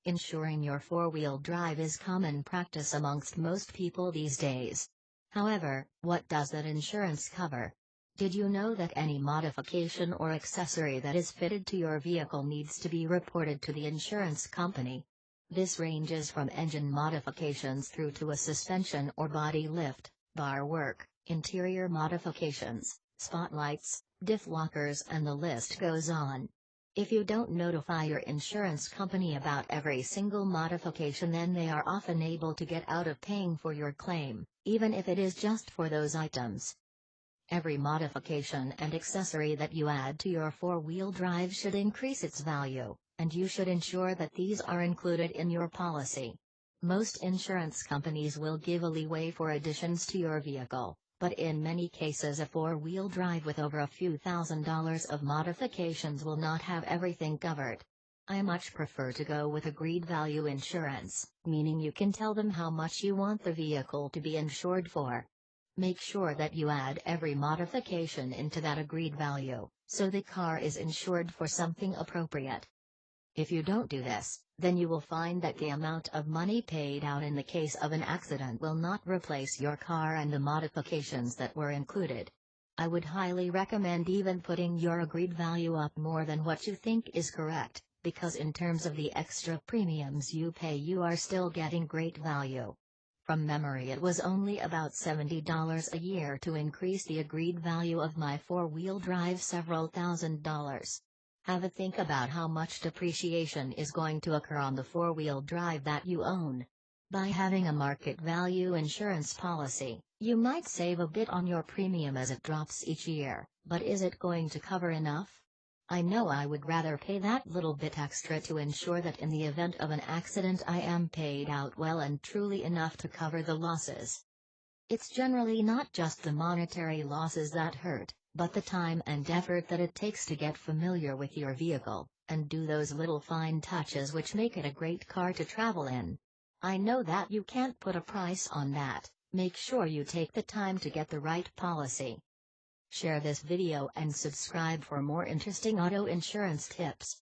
Insuring your four-wheel drive is common practice amongst most people these days. However, what does that insurance cover? Did you know that any modification or accessory that is fitted to your vehicle needs to be reported to the insurance company? This ranges from engine modifications through to a suspension or body lift, bar work, interior modifications, spotlights, diff lockers, and the list goes on. If you don't notify your insurance company about every single modification, then they are often able to get out of paying for your claim, even if it is just for those items. Every modification and accessory that you add to your four-wheel drive should increase its value, and you should ensure that these are included in your policy. Most insurance companies will give a leeway for additions to your vehicle, but in many cases a four-wheel drive with over a few $1,000s of modifications will not have everything covered. I much prefer to go with agreed value insurance, meaning you can tell them how much you want the vehicle to be insured for. Make sure that you add every modification into that agreed value, so the car is insured for something appropriate. If you don't do this, then you will find that the amount of money paid out in the case of an accident will not replace your car and the modifications that were included. I would highly recommend even putting your agreed value up more than what you think is correct, because in terms of the extra premiums you pay, you are still getting great value. From memory, it was only about $70 a year to increase the agreed value of my four-wheel drive several $1,000s. Have a think about how much depreciation is going to occur on the four-wheel drive that you own. By having a market value insurance policy, you might save a bit on your premium as it drops each year, but is it going to cover enough? I know I would rather pay that little bit extra to ensure that in the event of an accident I am paid out well and truly enough to cover the losses. It's generally not just the monetary losses that hurt, but the time and effort that it takes to get familiar with your vehicle, and do those little fine touches which make it a great car to travel in. I know that you can't put a price on that. Make sure you take the time to get the right policy. Share this video and subscribe for more interesting auto insurance tips.